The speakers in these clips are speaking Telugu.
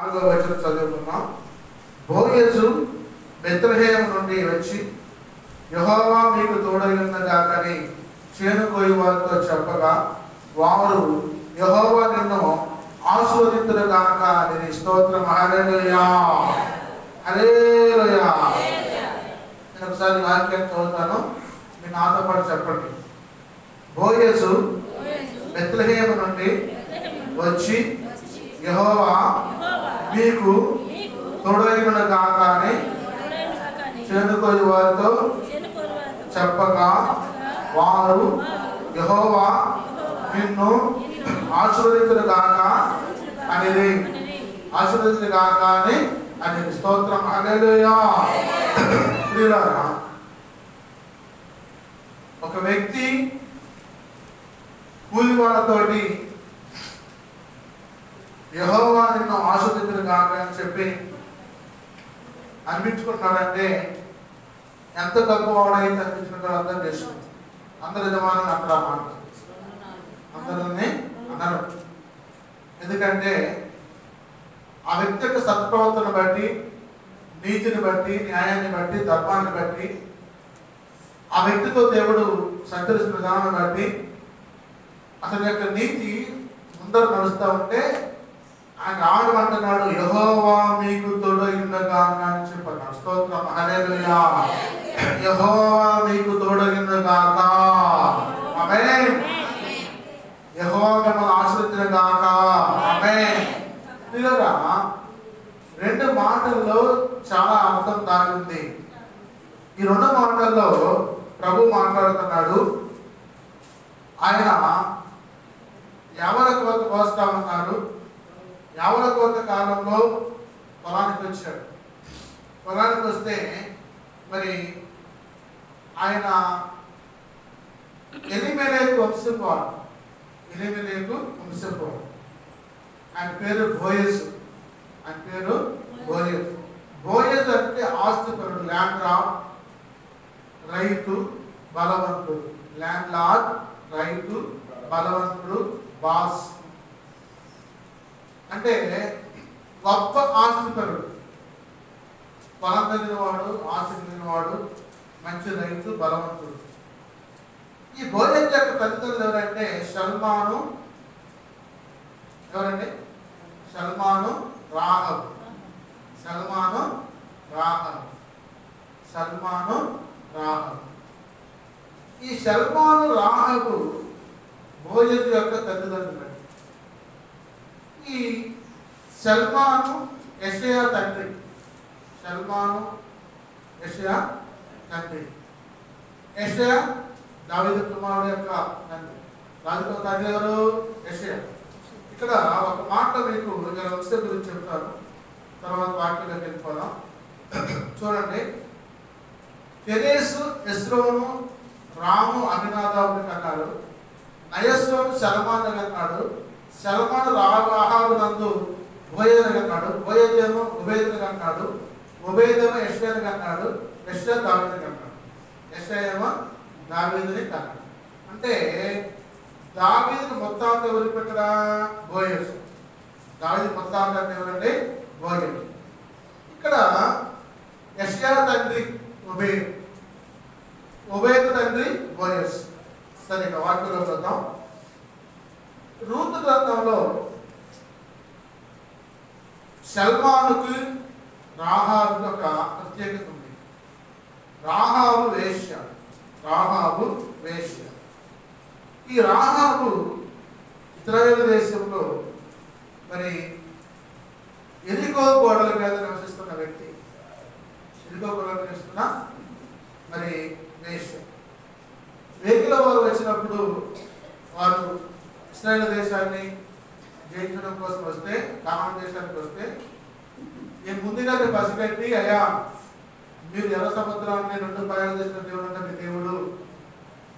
4వ వచనం చదువుకున్నాం. బోయజు బెత్లెహేము నుండి వచ్చి యెహోవా మీకు తోడైయున్నగాకని చేను కోయి వారితో చెప్పగా వారు యెహోవా నిన్ను ఆశీర్వదించునుగాక అని స్తోత్రం. హల్లెలూయా హల్లెలూయా. నేను ఒకసారి వాక్యాన్ని చదువుతాను, మీరు నాతో పాటు చెప్పండి. బోయజు బెత్లెహేము నుండి వచ్చి యెహోవా మీకు తోడైయునుగాక అని చేను కోయి వారితో చెప్పగా వారు యెహోవా నిన్ను ఆశీర్వదించునుగాక అనేది ఆశీర్వదించునుగాక అని స్తోత్రం. హల్లెలూయా. ప్రియులారా, ఒక వ్యక్తి కూలి వాళ్ళతోటి యెహోవా నిన్ను ఆశీర్వదించునుగాక అని చెప్పి అనిపించుకుంటున్నాడంటే ఎంత గొప్పవాడైతే అనిపించుకుంటారో అర్థం చేసుకోండి. అందరి యజమానులు అక్కడ మాట అందరిని అన్నారు. ఎందుకంటే ఆ వ్యక్తి యొక్క సత్ప్రవర్తన బట్టి, నీతిని బట్టి, న్యాయాన్ని బట్టి, ధర్మాన్ని బట్టి, ఆ వ్యక్తితో దేవుడు సంచరిస్తున్న విధానాన్ని బట్టి అతని యొక్క నీతి ముందర నడుస్తూ ఉంటే ఆయన ఆడమంటున్నాడు, యెహోవా మీకు తోడైయునుగాక అని చెప్పాడు. స్తోత్రం. హల్లెలూయా. యెహోవా మీకు తోడైయునుగాక. ఆమేన్. యెహోవా మిమ్మల్ని ఆశీర్వదించునుగాక. ఆమేన్. ప్రియులారా, రెండు మాటల్లో చాలా అర్థం దాగి ఉంది. ఈ రెండు మాటల్లో ప్రభు మాట్లాడుతున్నాడు. ఆయన యావల కోత కోస్తా ఉన్నాడు. యావల కోత కాలంలో పొలానికి వచ్చాడు. పొలానికి వస్తే మరి ఆయన ఎలిమెలెకు వంశపువాడు. ఎలిమెలెకు వంశపువాడు. ఆయన పేరు బోయజు. ఆయన పేరు బోయజు. బోయజు అంటే ఆస్తిపరుడు, ల్యాండ్ లార్డ్, రైతు, బలవంతుడు. ల్యాండ్ లార్డ్, రైతు, బలవంతుడు, బాస్. అంటే గొప్ప ఆస్తిపరుడు, పొలం కలిగినవాడు, ఆస్తి కలిగినవాడు, మంచి రైతు, బలవంతుడు. ఈ బోయజు యొక్క తల్లిదండ్రులు ఎవరంటే సల్మాను, ఎవరండి? సల్మాను, రాహబు. సల్మాను, రాహబు. సల్మాను, రాహబు. ఈ సల్మాను, రాహబు బోయజు యొక్క తల్లిదండ్రులు. ఈ సల్మాను యెషయా తండ్రి. సల్మాను యెషయా తండ్రి. యెషయా దావీదు కుమారుడు యొక్క తండ్రి. దావీదు తండ్రి ఎవరు? యెషయా. ఇక్కడ ఒక మాట మీకు వంశం గురించి చెప్తాను, తర్వాత వాక్యంలోకి వెళ్ళిపోదాం. చూడండి, పెరేసు ఎస్రోను రాము అమినాదాబుని కన్నాడు. నయస్రోను సల్మాను కన్నాడు. సల్మాను రాహాబు నందు బోయజుని కన్నాడు. బోయజేమో ఉబేదుని కన్నాడు. ఉబేదేమో యెషయాని కన్నాడు. యెషయా దావీదుని కన్నాడు. యెషయా ఏమో దావీదుని కన్నాడు. అంటే దావీదుని మొత్తాన్ని ఎవరు పెట్టరా? బోయజు. దావీదు మొత్తాన్ని ఎవరండి? బోయజు. ఇక్కడ యెషయా తండ్రి ఉబేదు, ఉబేదు తండ్రి బోయజు. సరే, ఇక వాక్యంలో చూద్దాం. రూతు గ్రంథంలో సల్మానుకు రాహాబు ఒక ప్రత్యేకత ఉంది. రాహాబు వేశ్య. రాహాబు వేశ్య. ఈ రాహాబు ఇశ్రాయేలు దేశంలో మరి ఎరికో గోడల మీద నివసిస్తున్న వ్యక్తి. ఎరికో గోడల నివసిస్తున్న మరి వేశ్య. వేగుల వారు వచ్చినప్పుడు వారు ఇశ్రాయేలు దేశాన్ని జయించడం కోసం వస్తే, కానాను దేశానికి వస్తే, నేను ముందుగానే పసిగట్టి, అయ్యా మీరు ఎర్ర సముద్రాన్ని రెండు పాయలు చేసిన దేవుడు అంటే మీ దేవుడు,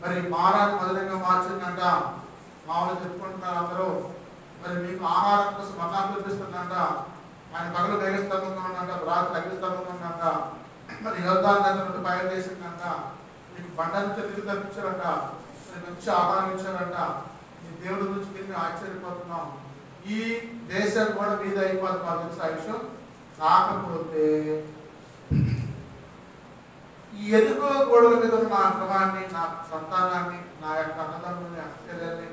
మరి మారాన్ని మధురంగా మార్చిందంట, మామూలు చెప్పుకుంటున్నారు అందరూ, మరి మీకు ఆహారం కోసం మన్నా చూపిస్తుందంట, ఆయన పగలు గైస్తంభంగా ఉందంట, రాత్రి అగ్నిస్తంభంగా ఉందంట, మరి యోధాన్ని రెండు పాయలు చేసిందంట, మీకు బండ నుంచి తిరిగి తప్పించారంట, మంచి ఆహారం ఇచ్చారంట, దేవుడి గురించి మేము ఆశ్చర్యపోతున్నాం. ఈ దేశం కూడా మీద అయిపోతుంది మాకు తెలుసు ఆ విషయం. కాకపోతే ఈ ఎదుగు గోడల మీద ఉన్న నా గృహాన్ని, నా సంతానాన్ని, నా యొక్క అన్నదమ్ముని, అక్కచెల్లెల్ని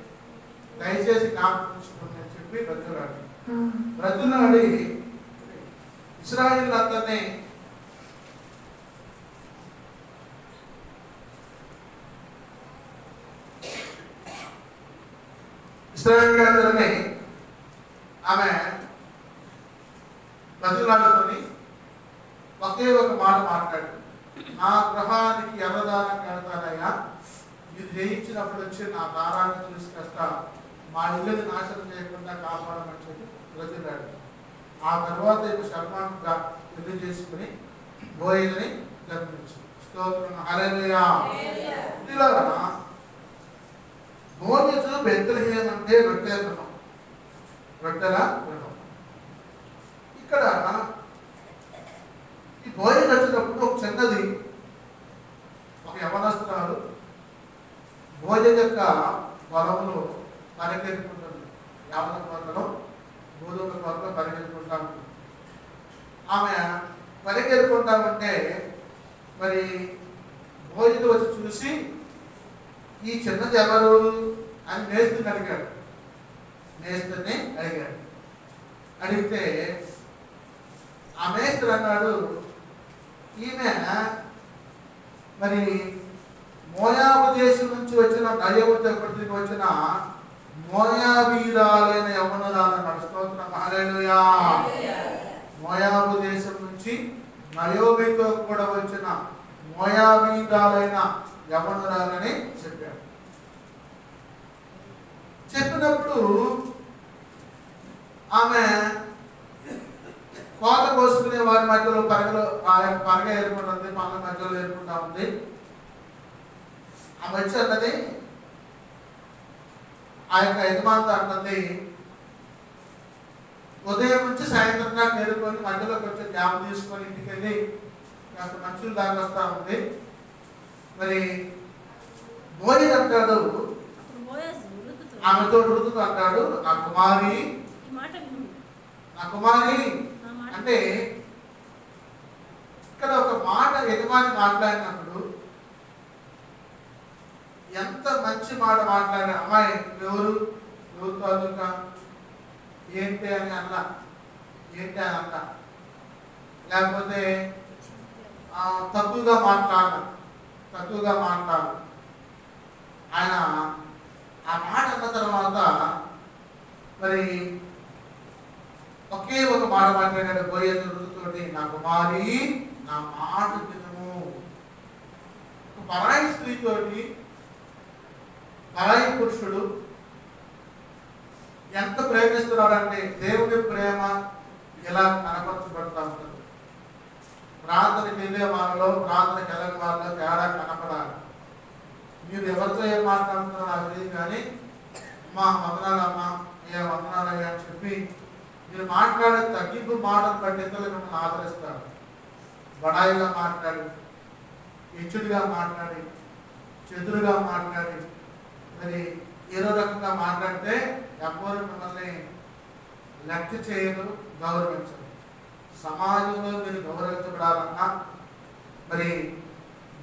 దయచేసి జ్ఞాపకం అని చెప్పి బ్రతులాడి ఇశ్రాయేలు అందరినీ ఆమె బ్రతులాడుకొని ఒకే ఒక మాట మాట్లాడు, నా గృహానికి ఎర్రదానం కడతానయ్యా, మీరు జయించినప్పుడు వచ్చి నా దారాన్ని చూసి కష్ట మా ఇల్లుని నాశనం చేయకుండా కాపాడమని చెప్పి బ్రతిలాడు. ఆ తర్వాత ఇప్పుడు సల్మాన్గా పెళ్లి చేసుకుని బోయని జన్మించు. స్తోత్రం హల్లెలూయా. బోయజు బెత్లెహేము అంటే రొట్టెల గృహం, రొట్టెల గృహం. ఇక్కడ ఈ బోయజు వచ్చినప్పుడు ఒక చిన్నది, ఒక యవనస్తురాలు బోయజు యొక్క పొలంలో పరిగెత్తుకుంటుంది. యావన పొలంలో గోధుమ పొలంలో పరిగెత్తుకుంటా ఉంటుంది. ఆమె పరిగెత్తుకుంటామంటే మరి బోయజు వచ్చి చూసి ఈ చిన్నది ఎవరు అని మేస్తుని అడిగాడు. మేస్తుని అడిగాడు. అడిగితే ఆ మేస్త్రి అన్నాడు, ఈమె మరి మోయాబు దేశం నుంచి వచ్చిన నయవతికి వచ్చిన మోయాబీరాలైన యవ్వనురాలన్నాడు. స్తోత్రం హల్లెలూయా. మోయాబు దేశం నుంచి నయోబితో కూడా వచ్చిన మోయాబీరాలైన యవ్వనురాలని చెప్పాడు. చెప్పినప్పుడు ఆమె కోత కోసుకునే వారి మధ్యలో పరగ ఏర్పడుతుంది, పనుల మధ్యలో ఏర్పడుతూ ఉంది. ఆమె వచ్చి అన్నది, ఆ యొక్క యజమానితో అన్నది, ఉదయం నుంచి సాయంత్రం దాకా నేర్చుకొని మధ్యలో కొంచెం జ్ఞాపం తీసుకొని ఇంటికి వెళ్ళి కాస్త మంచులు దాకా వస్తూ ఉంది. మరి బోయజు అంటాడు, ఆమెతో రుతుతూ అంటాడు, నా కుమారి, నా కుమారి అంటే ఇక్కడ ఒక మాట యజమాని మాట్లాడినప్పుడు ఎంత మంచి మాట మాట్లాడారు. అమ్మాయి ఎవరు తాలూకా ఏంటి అని అన్నా, ఏంటి అని అన్నా, లేకపోతే తక్కువగా మాట్లాడు. ఆయన ఆ మాట అన్న తర్వాత మరి ఒకే ఒక మాట మాట్లాడాడు బోయజు రుతుతోటి, నా కుమారి నా మాట వినుము. ఒక పరాయి స్త్రీతోటి పరాయి పురుషుడు ఎంత ప్రేమిస్తున్నాడంటే దేవుని ప్రేమ ఎలా కనపరచబడతా ఉంటుంది. ప్రార్థనకి వెళ్ళే వాళ్ళలో, ప్రార్థనకి వెళ్ళని వాళ్ళలో తేడా కనపడాలి. మీరు ఎవరితో ఏం మాట్లాడుతున్నారో నాకు తెలియదు, కానీ అమ్మా వందనాలమ్మా, ఏ వందనాలయ్యా అని చెప్పి మీరు మాట్లాడే తగ్గింపు మాటలు బట్టి ఇతరులు మిమ్మల్ని ఆదరిస్తారు. బడాయిగా మాట్లాడి, హెచ్చుడిగా మాట్లాడి, చెదురుగా మాట్లాడి, మరి ఏదో రకంగా మాట్లాడితే ఎవరు మిమ్మల్ని లెక్క చేయరు, గౌరవించరు. సమాజంలో మీరు గౌరవించబడాలన్నా, మరి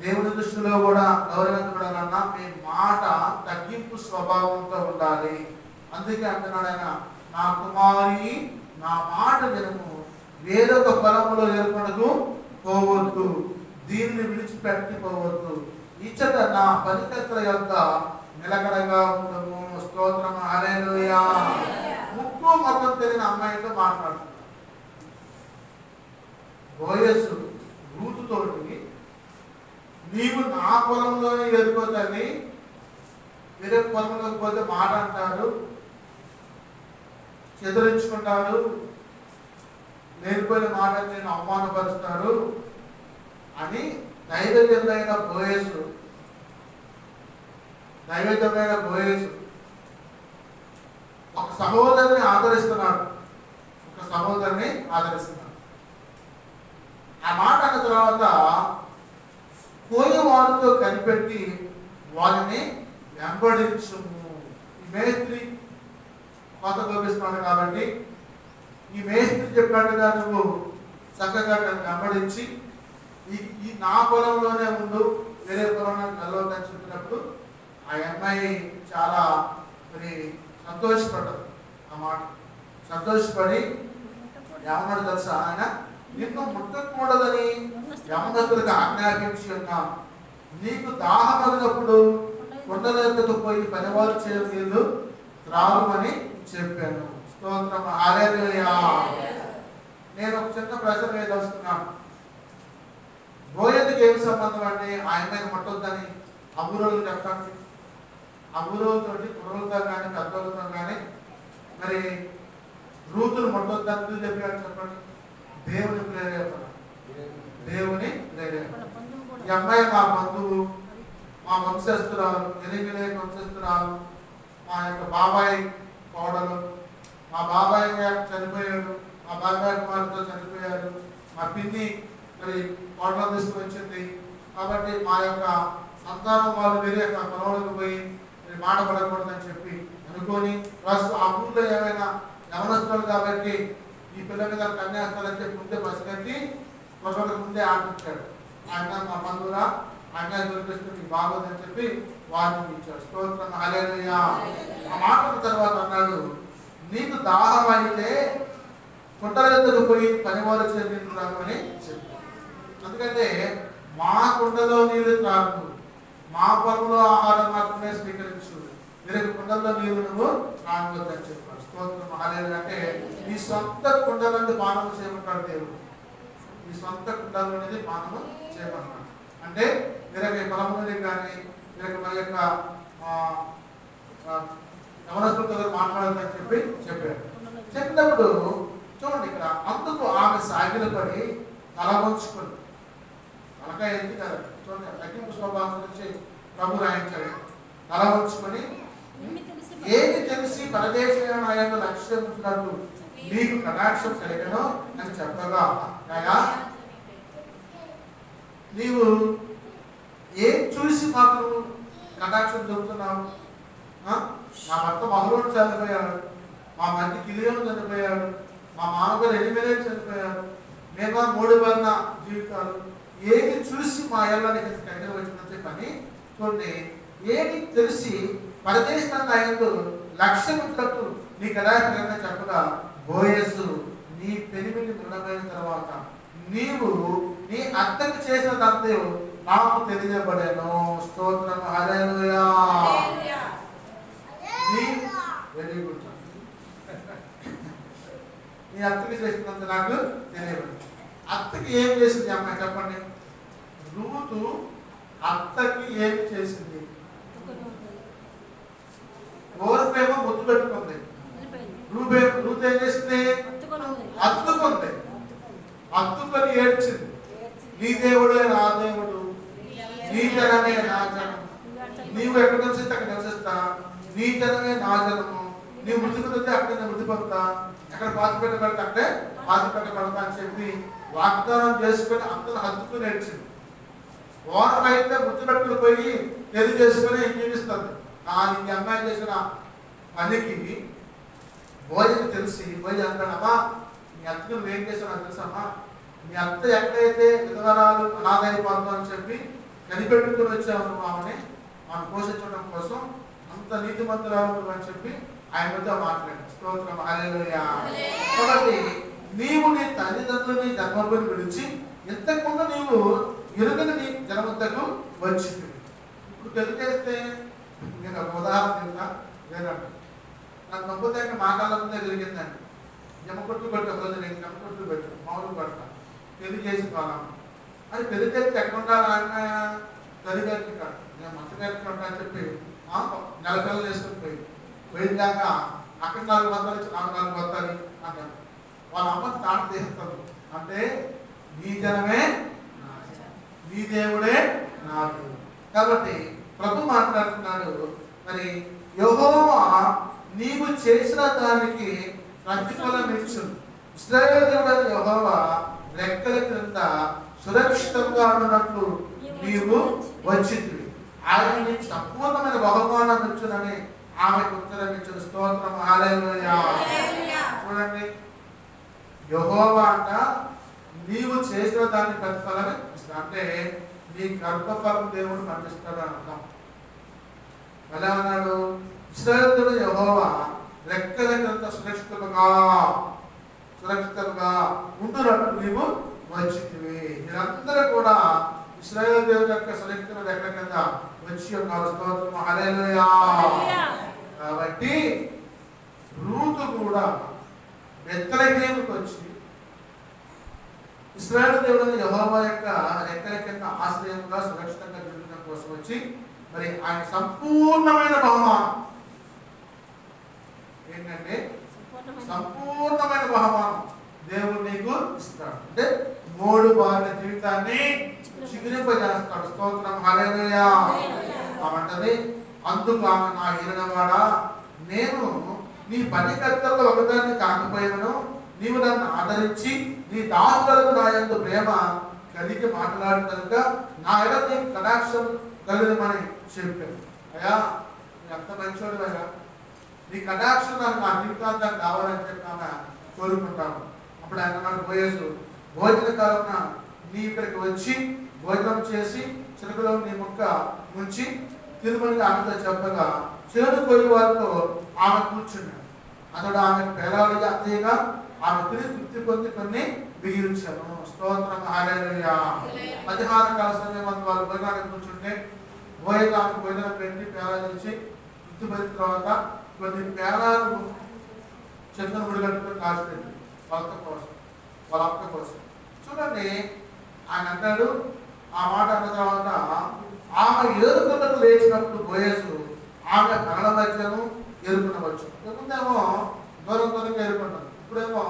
దేవుని దృష్టిలో కూడా గౌరవించబడాలన్నా మీ మాట తగ్గింపు స్వభావంతో ఉండాలి. అందుకే అంటున్నాడు ఆయన, నా కుమారి నా మాట వినుము, వేరొక పొలంలో ఏర్పడకు పోవద్దు, దీనిని విడిచిపెట్టిపోవద్దు, ఇచ్చట నా పనికర్తల యొక్క నిలకడగా ఉండము. స్తోత్రం హల్లెలూయా. ముక్కు మొత్తం తెలియని అమ్మాయితో మాట్లాడుతున్నాడు బోయజు రూతుతోటి, నీవు నా పొలంలోనే ఎదుర్కోతాని, వేరే పొలంలోకి పోతే మాట అంటాడు, చెదిరించుకుంటాడు, లేనిపోయిన మాట నేను అవమానపరుస్తాడు అని దైవజనుడైన బోయజు ఒక సహోదరుని ఆదరిస్తున్నాడు. ఆ మాట అన్న తర్వాత కోయవారితో కనిపెట్టి వారిని వెంబడించుము. ఈ మేస్త్రి కొత్త కోపిస్తున్నాడు కాబట్టి ఈ మేస్త్రి చెప్పినట్టుగా నువ్వు చక్కగా వెంబడించి ఈ నా పొలంలోనే ఉండు, వేరే పొలంలో వెళ్ళవద్దని చెప్పినప్పుడు ఆ అమ్మాయి చాలా మరి సంతోషపడ్డది. ఆ మాట సంతోషపడి ఏమన్నాడు తెలుసా, ఆయన నిన్ను ముట్టకూడదని యవనస్తులకు ఆజ్ఞాపించి ఉన్నాను, నీకు దాహమగినప్పుడు కొండలకు పోయి పనివారు చేయలేదు త్రాగుమని చెప్పాను. స్తోత్రం, హల్లెలూయా. నేను ఒక చిన్న ప్రశ్న వేదలుస్తున్నాను. బోయజుకి ఏమి సంబంధం అంటే ఆయన ముట్టొద్దని అబూరోలు చెప్పండి. అబూరోలతో కుర్రలతో కానీ పెద్దలతో కానీ మరి రూతులు ముట్టొద్దని చెప్పాడు చెప్పండి. దేవుని ప్రేరేపణ, దేవుని ప్రేరేపణ. ఈ అమ్మాయి మా బంధువు, మా వంశస్థురాలు, ఎనిమిది వంశస్థురాలు, మా యొక్క బాబాయ్ కోడలు, మా బాబాయ్ గారు చనిపోయాడు, మా బాబాయ్ కుమారుతో చనిపోయాడు, మా పిన్ని మరి కోడలు తీసుకువచ్చింది కాబట్టి మా యొక్క సంతానం వాళ్ళు వేరే పొలంలోకి పోయి మాట పడకూడదని చెప్పి అనుకొని ప్లస్ ఆ ఊళ్ళో ఏమైనా యవనస్తులు కాబట్టి ఈ పిల్ల మీద కన్యాస్తారని చెప్పి ముందే పసిగట్టి ఒకరికి ముందే ఆపించాడు. ఆయన మా బంధువులా అన్యాయం దొరికిస్తుంది బాగోదని చెప్పి వారిని ఇచ్చాడు. స్తోత్రం, హల్లెలూయా. ఆ మాటల తర్వాత అన్నాడు, నీకు దాహం అయితే కుంటల ఎద్దుకు పోయి పనివారు చెల్లించురాను అని చెప్పాడు. ఎందుకంటే మా కుండలో నీళ్లు త్రాగు, మా పొలంలో ఆహారం మాత్రమే స్వీకరించు, వేరే కుండల్లో నీళ్లు నువ్వు త్రాగొద్దని చెప్పాడు. స్తోత్రం, హల్లెలూయా. అంటే నీ సొంత కుండలను పానము చేయమంటాడు దేవుడు. నీ సొంత కుండలు అనేది పానము చేయమన్నాడు. అంటే వేరే పొలం నుండి కానీ వేరే మన యొక్క యవనస్తులతో మాట్లాడదని చెప్పి చెప్పాడు. చెప్పినప్పుడు చూడండి ఇక్కడ, అందుకు ఆమె సాగిలపడి తల వంచుకుంది. తలకాయ ఎత్తి కదా చూడండి, తగ్గింపు స్వభావం గురించి ప్రభు రాయించాడు. తల వంచుకొని ఏమి తెలిసి పరదేశమైన ఆయన లక్ష్యం ఉంచినట్టు నీకు కటాక్షం కలిగను అని చెప్పగా, నీవు ఏం చూసి మాకు కటాక్షం దొరుకుతున్నావు? మా భర్త మహరోడు చనిపోయాడు, మా మంది కిలియోను చనిపోయాడు, మా మామగారు ఎనిమిది చనిపోయాడు, మేము 3 వర్ణ జీవితాలు, ఏది చూసి మా ఏళ్ళని దగ్గర వచ్చిన పని కొన్ని ఏది తెలిసి పరదేశాన్ని ఆయన లక్ష్యం ఉంచినట్టు నీ కటాక్షంగా చెప్పగా, బోయసు నీ పెనిమిటి దృఢమైన తర్వాత నీవు నీ అత్తకు చేసినదంతే నాకు తెలియబడేను. స్తోత్రం, హల్లెలూయా. Very good. నీ అత్తకి చేసినంత నాకు తెలియబడి. అత్తకి ఏం చేసింది అమ్మాయి చెప్పండి? రూతు అత్తకి ఏం చేసింది? ఓర్పేమో ముద్దు పెట్టుకుంది. రూతు ఏం చేసింది? అత్తుకుంది. అత్తుకొని ఏడ్చింది. నీ దేవుడే నా దేవుడు, నీ జనమే నా జనం, నీవు ఎక్కడ నివసిస్తే అక్కడ నివసిస్తా, నీ జనమే నా జనము, నీవు మృతి పొందితే అక్కడ నేను మృతి పొందుతా, ఎక్కడ బాధ పెట్టబడితే అక్కడే బాధ పెట్టబడతా అని చెప్పి వాగ్దానం చేసుకొని అంతను హత్తుకుని ఏడ్చింది. ఓరమైతే మృతి పెట్టుకుని పోయి తెలియజేసుకొని జీవిస్తుంది. కానీ ఈ అమ్మాయి చేసిన పనికి భోజనం తెలిసి భోజనం అంటాడమ్మా, నీ అత్తకు నువ్వు ఏం చేసావు నాకు తెలుసమ్మా, నీ అత్త ఎక్కడైతే విధవరాలు అనాథైపోతుందో అని చెప్పి కనిపెట్టుకుని వచ్చావు నువ్వు ఆమెని మనం పోషించడం కోసం, అంత నీతిమంతురాలు అని చెప్పి ఆయన వద్ద మాట్లాడాడు. స్తోత్రం, హల్లెలూయా. కాబట్టి నీవు నీ తల్లిదండ్రులని జన్మభూమి విడిచి ఇంతకుముందు నీవు ఎరుగని నీ జన్మద్దకు వచ్చింది. ఇప్పుడు పెళ్లి చేస్తే నేను ఒక ఉదాహరణ చెప్తా. లేదండి, నాకు నొప్పుతే మా కాళ్ళ ముందే జరిగిందండి. జమకొట్టు పెట్టు, రోజు నేను జమకొట్టు పెట్టు, మామూలు పడతా, పెళ్లి చేసి కాలం అది పెళ్లి చేస్తే ఎక్కడ ఉండాలి? ఆయన తల్లిదండ్రులు కాదు, నేను మంచి ఉంటా అని చెప్పి నెల పిల్లలు వేసుకుని పోయిందాక అక్కడ 4 బత్తాలు ఇచ్చి 4 బత్తాలు అంటారు. వాళ్ళ అమ్మకి తాట తీస్తారు. అంటే నీ జనమే నీ దేవుడే నా దేవుడు. కాబట్టి ప్రభు మాట్లాడుతున్నాడు, మరి యెహోవా నీవు చేసిన దానికి ప్రతిఫలం ఇచ్చు. ఇశ్రాయేలు దేవుడైన యెహోవా రెక్కల క్రింద సురక్షితంగా ఉన్నట్లు నీవు వచ్చింది. ఆయన నీకు సంపూర్ణమైన బహుమానం ఇచ్చునని ఆమెకు ఉత్తరం ఇచ్చాడు. స్తోత్రం, హల్లెలూయా. చూడండి, యెహోవా అంట నీవు చేసిన దాన్ని ప్రతిఫలం ఇస్తా, అంటే నీ గర్భఫలం దేవుడు పంపిస్తాడు అర్థం. ఎలా అన్నాడు? ఇశ్రాయేలు యెహోవా రెక్కల క్రింద సురక్షితంగా ఉంటున్నట్టు నీవు వచ్చితివి. మీరందరూ కూడా ఇశ్రాయేలు దేవుని యొక్క సురక్షిత రెక్కల కింద వచ్చి ఉన్నారు. స్తోత్రం, హల్లెలూయా. కాబట్టి రూతు కూడా బెత్లెహేముకు వచ్చి ఇశ్రాయేలు దేవుడు యెహోవా యొక్క రెక్కల కింద ఆశ్రయంగా సురక్షితంగా తిరగడం కోసం వచ్చి మరి ఆయన సంపూర్ణమైన బహుమానం ఏంటంటే సంపూర్ణమైన బహుమానం దేవుడు నీకు ఇస్తాడు. అంటే 3 భార్య జీవితాన్ని చిగురింపజేస్తాడు. స్తోత్రం, హల్లెలూయా. ఆమంటది, అందుకు ఆమె నా ఏలినవాడా, నేను నీ పనికర్తల్లో ఒకదాన్ని కాకపోయినను నీవు నన్ను ఆదరించి నీ దాసులకు నా యందు ప్రేమ కలిగి మాట్లాడిన కనుక నా ఎడ నీకు కటాక్షం కలుగుమని చెప్పాను. అయ్యా నీ అంత మంచోడు అయ్యా, నీ కటాక్షం నాకు నా జీవితాంతం కావాలని చెప్పి ఆమె కోరుకుంటాను. అప్పుడు ఆయన అన్నాడు, బోయజు భోజన కాలంలో నీ ఇక్కడికి వచ్చి భోజనం చేసి చిలుకలో నీ ముక్క ముంచి తిరుమలని ఆమెతో చెప్పగా చేను కొయ్యి వారితో ఆమె కూర్చున్నాడు. అతడు ఆమెకు పేరాలుగా అత్తయ్యగా ఆమె తిని తృప్తి పొంది కొన్ని మిగిల్చాను. స్తోత్రం, హల్లెలూయా. మధ్యాహ్న కాల సమయం వాళ్ళు భోజనానికి కూర్చుంటే ఆమెకు భోజనం పెట్టి పేరాలు ఇచ్చి తృప్తి పొందిన తర్వాత కొన్ని పేరాలు చంద్రుని ముడిగట్టుకుని కాల్చిపెట్టి వాళ్ళ అక్క కోసం. చూడండి, ఆయన అంటాడు, ఆ మాట అన్న తర్వాత ఆమె ఏరుకున్నట్టు లేచినప్పుడు బోయజు ఆమె కళ్ళ మధ్యను ఎరుకునవచ్చు. ముందేమో దూరంగా ఎరుకుంటాం, ఇప్పుడేమో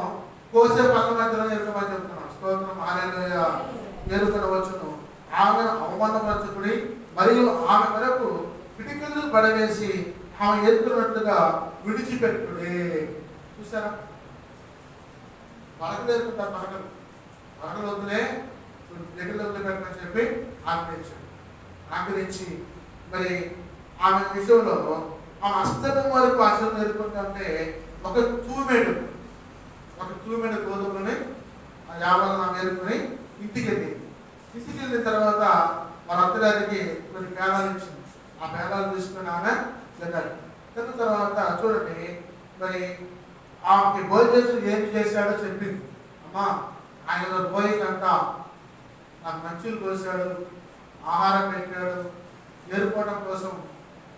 కోసే పనుల మధ్యలో ఎరుకమని చెప్తున్నాం. స్తోత్రం, హల్లెలూయా. ఎరుకునవచ్చును. ఆమెను అవమానపరచుకుని మరియు ఆమె వరకు పిడికిళ్ళు పడవేసి ఆమె ఎరుకున్నట్టుగా విడిచిపెట్టుడే. చూసారా, పలకలు ఎరుకుంటారు. పలకలు వద్దులే, దగ్గర వదిలిపెట్టమని చెప్పి ఆజ్ఞయించాడు. ఆజ్ఞయించి మరి ఆమె విషయంలో ఆమె అస్తమం వరకు ఆచరణ ఎదుర్కొంటే ఒక తూమెడు గోధుమని యాభలను ఆమె ఎదుర్కొని ఇంటికి వెళ్ళిన తర్వాత వాళ్ళ అత్తగారికి కొన్ని పేరాలు ఇచ్చింది. ఆ పేరాలు తీసుకుని ఆమె వెళ్ళాడు. తిన్న తర్వాత చూడండి, మరి ఆమెకి భోజనం ఏం చేశాడో చెప్పింది. అమ్మా, ఆయన భోజనంట నాకు మంచులు కోసాడు, ఆహారం పెట్టాడు, ఏరుకోవడం కోసం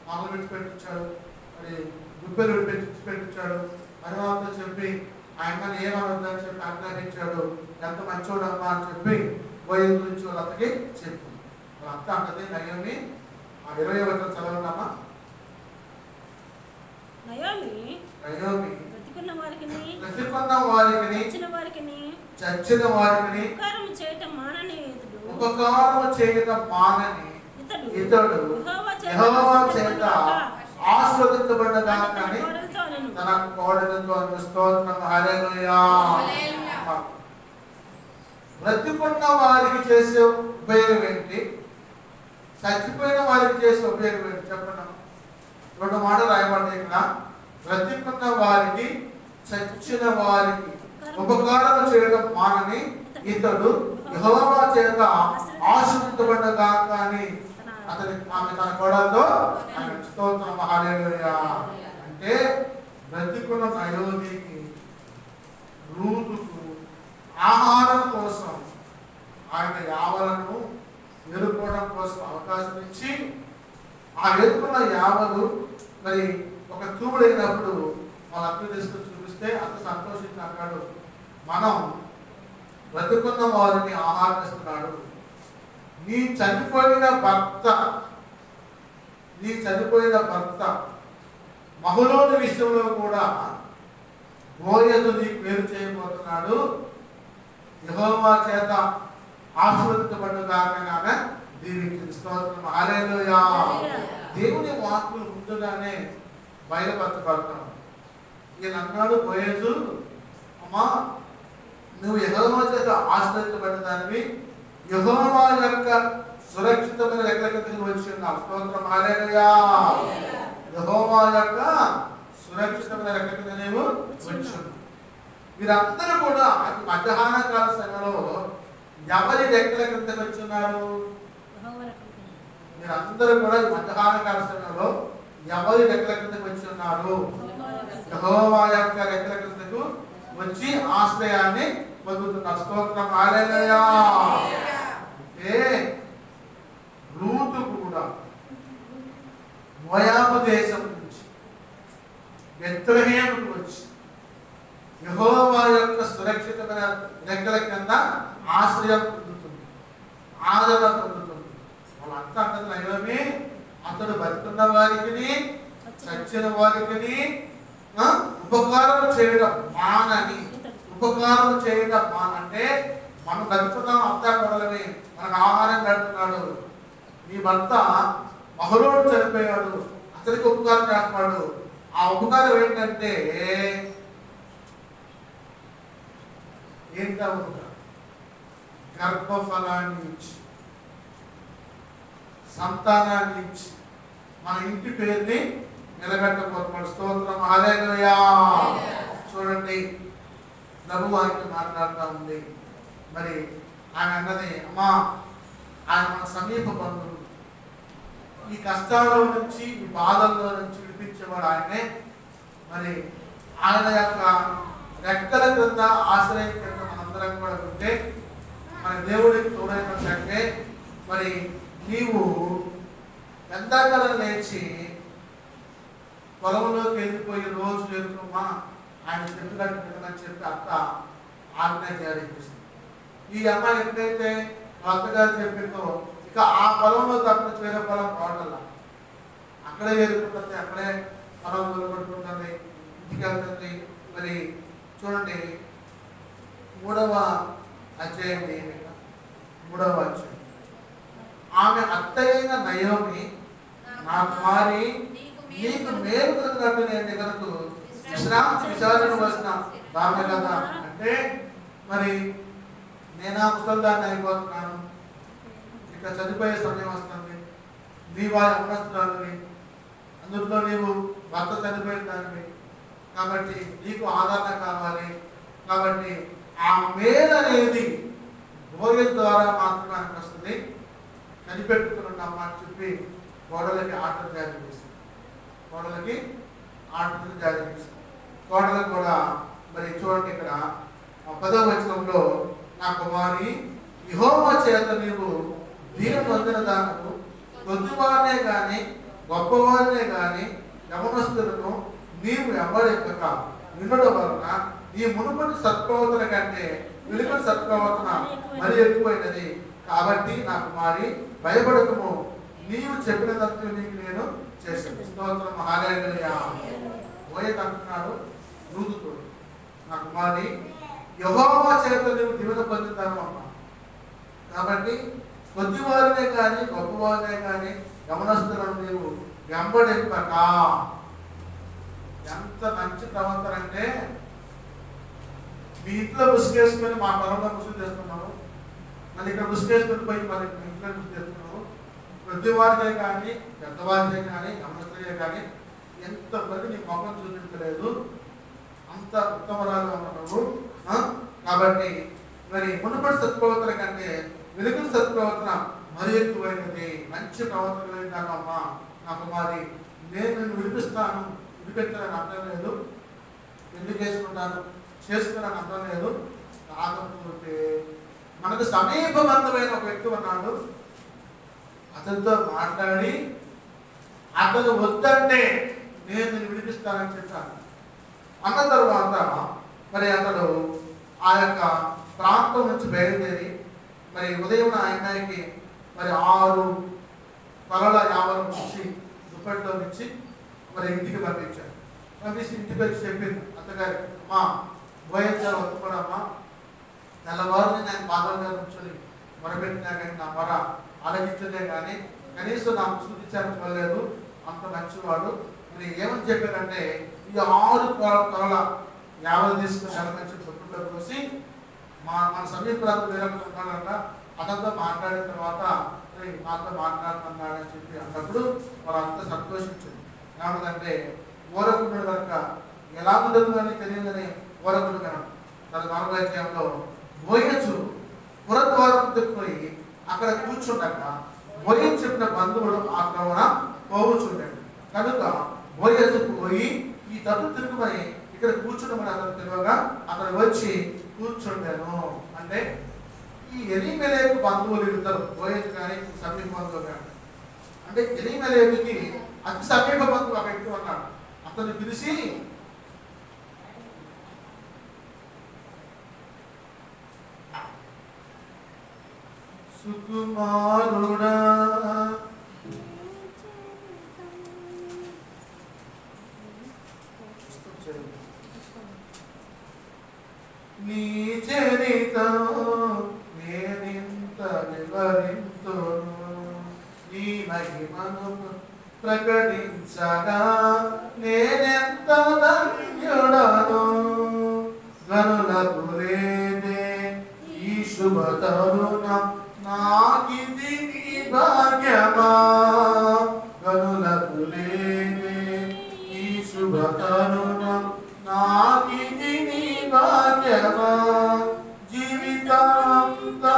మొదలు పెట్టించాడు, మరి గుబ్బెలు పెట్టించాడు. పరివారంతో చెప్పి ఆయన ఏమనొద్దని చెప్పి ఆజ్ఞాపించాడు. ఎంత మంచోడమ్మా అని చెప్పి భోజనం గురించి వాళ్ళ అత్తకి చెప్పింది. వాళ్ళ అత్త అన్నది నయోమి. ఆ 20వ వచనం చదవండమ్మా. నయోమి బ్రతికున్న వారికి చచ్చిన వారికి ఉపకారము చేయటం మానని ఇతడు యెహోవా చేత ఆశీర్వదించబడ్డగా కానీ తన కోడలతో. స్తోత్రం, హల్లెలూయా. బ్రతికున్న వారికి చేసే ఉపయోగం ఏంటి, చచ్చిపోయిన వారికి చేసే ఉపయోగం ఏంటి చెప్పండి. 2 మాటలు రాయబడ్డాయి ఇక్కడ. బ్రతికున్న వారికి చచ్చిన వారికి ఉపకారం చేయడం మానని ఇతడు యెహోవా చేత ఆశీర్వదించబడ్డగా కానీ ఆమె తన కోడలతో. స్తోత్రం, హల్లెలూయా. అంటే బ్రతికున్న నయోమికి రూతుకు ఆహారం కోసం ఆయన యావలను ఎరుకోవడం కోసం అవకాశం ఇచ్చి ఆ ఎరుకున్న యావలు మరి ఒక తూముడైనప్పుడు వాళ్ళ అక్క తీసుకుని చూపిస్తే అంత సంతోషించి అన్నాడు, మనం బ్రతుకున్న వారిని ఆహారం ఇస్తున్నాడు. నీ చనిపోయిన భర్త మహులోని విషయంలో కూడా బోయజు నీకు వేరు చేయబోతున్నాడు. యెహోవా చేత ఆశీర్వదించబడ్డగానే దీవించింది. స్తోత్రం, హల్లెలూయా. దేవుని వాక్కులు ముందుగానే బయలుపరచబడతాం. ఈయన అన్నాడు బోయజు, అమ్మా నువ్వు యెహోవా చేత ఆశీర్వదించబడిన దానివి, యెహోవా యొక్క సురక్షితమైన రెక్కల కిందకి వచ్చి ఉన్నావు. స్తోత్రం, హల్లెలూయా. యెహోవా యొక్క సురక్షితమైన రెక్కల కింద నీవు వచ్చావు. వీరందరూ కూడా మధ్యాహ్న కాల సమయంలో ఎవరి రెక్కల కిందకి వచ్చున్నారు? మీరందరూ కూడా ఈ మధ్యాహ్న కాల సమయంలో ఎవరి రెక్కల కిందకి వచ్చి ఉన్నారు? యెహోవా యొక్క రెక్కల కిందకు వచ్చి ఆశ్రయాన్ని పొందుతున్నారు. స్తోత్రం, హల్లెలూయా. రూతు కూడా మోయాబు దేశం నుంచి బెత్లెహేముకు వచ్చి యెహోవా యొక్క సురక్షితమైన రెక్కల కింద ఆశ్రయం పొందుతుంది, ఆదరణ పొందుతుంది. వాళ్ళంతా అంటారు, నయోమి అతడు బతుకున్న వారికి చచ్చిన వారికి ఉపకారం చేయడం మానని. ఉపకారం చేయడం అంటే మనం బతుకున్నాం, అంతా కొడలవి, మనకు ఆహారం కడుతున్నాడు. నీ భర్త మహరోడు చనిపోయాడు, అతనికి ఉపకారం చేస్తున్నాడు. ఆ ఉపకారం ఏంటంటే ఏంటా ఉపకారం? గర్భఫలాన్ని ఇచ్చి, సంతానాన్ని ఇచ్చి మన ఇంటి పేరుని నిలబెట్టబోతున్నాడు. స్తోత్రం, హల్లెలూయా. చూడండి, ప్రభు వారికి మాట్లాడుతూ ఉంది. మరి ఆయన అన్నది, అమ్మా ఆయన మన సమీప బంధువులు, ఈ కష్టాల్లో నుంచి ఈ బాధల్లో నుంచి విడిపించేవాడు ఆయనే. మరి ఆయన యొక్క రెక్కల క్రింద ఆశ్రయం కింద మనందరం కూడా ఉంటే మన దేవుడికి తోడైనట్లయితే మరి నీవు ఎండాకాలం లేచి పొలంలోకి వెళ్ళిపోయి రోజు ఎదురుమా ఆయన చెప్పినట్టు వినమని చెప్పి అత్త ఆజ్ఞ జారీ చేసింది. ఈ అమ్మాయి ఎప్పుడైతే అత్తగారు చెప్పిందో ఇక ఆ పొలంలో తప్పించి వేరే పొలం పోవటల్లా, అక్కడే ఎదుర్కొంటుంది, అక్కడే పొలం నిలబడుకుంటుంది, ఇంటికి వెళ్తుంది. మరి చూడండి, 3వ అధ్యాయం, 3వ అధ్యాయం. ఆమె అత్తయ్యైన నయోమి, నా కుమారి నీకు మేలు కలిగినట్టు నేను దగ్గరకు విశ్రాంతి విచారణ వచ్చిన బాగా కదా అంటే, మరి నేనా ముసల్దాన్ని అయిపోతున్నాను, ఇక చనిపోయే సమయం వస్తుంది, నీ వారి అమరస్తురాలని, అందులో నీవు భర్త చనిపోయిన దానివి కాబట్టి నీకు ఆదరణ కావాలి. కాబట్టి ఆ మేలు అనేది భోజనం ద్వారా మాత్రమే ఆయనకు వస్తుంది. కనిపెట్టుకున్నాం అని చెప్పి కోడలకి ఆర్డర్ జారీ చేసింది. కోడలకి ఆర్డర్ జారీ చేసింది. కోడలకు కూడా మరి చూడండి, ఇక్కడ 10వ వచనంలో, నా కుమారి యెహోవా చేత నీవు దీవెన పొందిన దానము, కొద్దివారినే కానీ గొప్పవారినే కానీ యవనస్తులను నీవు ఎవరెక్కక వినడం వలన ఈ మునుపటి సత్ప్రవర్తన కంటే వెలుపటి సత్ప్రవర్తన మరి ఎక్కువైనది. కాబట్టి నా కుమారి భయపడకము, నీవు చెప్పినదంతా నీకు నేను చేశాను. స్తోత్రం, హల్లెలూయా. బోయకు అంటున్నాడు రూతుతో, నా కుమారి యెహోవా చేత నీవు దీవెన పొందుతాను అమ్మా. కాబట్టి కొద్దివారినే కానీ గొప్పవారినే కానీ యవనస్తులను నీవు వెంబడింపక. ఎంత మంచి ప్రవర్తన అంటే, మీ ఇంట్లో ముసుగేసుకొని మా పొలంలో ముసుగు చేస్తున్నావు, మళ్ళీ ఇక్కడ ముసుగేసుకొని పోయి మరి మీ ఇంట్లో ముసుగు చేస్తున్నావు. కొద్దివారిదే కానీ పెద్దవారిదే కానీ యవనస్తులే కానీ ఎంతవరకు నీ మొహం చూపించలేదు, అంత ఉత్తమరాలు ఉన్నావు. కాబట్టి మరి మునుపటి సత్ప్రవర్తన కంటే వెలుగుల సత్ప్రవర్తన మరి ఎక్కువైనది. మంచి ప్రవర్తన కలిగినాను అమ్మా, నా కుమారి, నేను నిన్ను విడిపిస్తాను. విడిపెట్టాలని అర్థం లేదు, ఎందుకు చేసుకుంటాను, చేసుకున్నాను అర్థం లేదు. కాకపోతే మనకు సమీపబంధమైన ఒక వ్యక్తి ఉన్నాడు, అతనితో మాట్లాడి అతను వద్దంటే నేను నిన్ను విడిపిస్తానని చెప్పాను. అన్న తర్వాత మరి అతడు ఆ యొక్క ప్రాంతం నుంచి బయలుదేరి మరి ఉదయం ఆయనకి మరి 6 తలల 50 నుంచి దుప్పట్లో ఇచ్చి మరి ఇంటికి పంపించాడు. పంపించి ఇంటికి వచ్చి చెప్పింది అత్తగారి, అమ్మా భోజనం వస్తున్నాడమ్మా, తెల్లవారు నేను బాధల మీద కూర్చొని మొరపెట్టినా కానీ నా మొర ఆలోచించలే కానీ కనీసం నాకు సూచించాలని చూడలేదు, అంత మంచివాడు. మరి ఏమని చెప్పారంటే, ఈ 6 తలల 50 తీసుకుని నెలకొచ్చి దుప్పట్లో పోసి మన సమీపరాలు వేరే ఉన్నాడంట, అతనితో మాట్లాడిన తర్వాత నాతో మాట్లాడుతున్నాడని చెప్పి అన్నప్పుడు వాళ్ళంతా సంతోషించింది. ఏమన్నదంటే ఓరకుడు కనుక ఎలా ఉంటుందని తెలియదని ఓరకుడు కనుక తన 4వ అధ్యాయంలో బోయజు పురద్వారం పోయి అక్కడ కూర్చుండక బోయజు చెప్పిన బంధువుడు ఆ క్రమణ పోవచ్చుండాడు కనుక బోయజు పోయి ఈ తట్టు తిరుగుమని ఇక్కడ కూర్చుండమని అతను తెలియగా అతను వచ్చి కూర్చుండాను. అంటే ఈ ఎలీమెలెకు బంధువులు ఇద్దరు బోయజు కానీ సమీప బంధువులు కానీ అంటే ఎలీమెలెకుకి అతి సమీప బంధువు ఆ వ్యక్తి ఉన్నాడు. అతను పిలిచి సుకుమారుడా నీ చరితం నేనింత వివరింతును నీ మహిమను ప్రకటించగా నేనెంత ధన్యుడను గనులకు లేదే ఈ శుభ తరుణం నాకిది నీ భాగ్యమా గనులకు లేదే ఈ శుభ తరుణం నాకిది నీ భాగ్యమా జీవితాంతా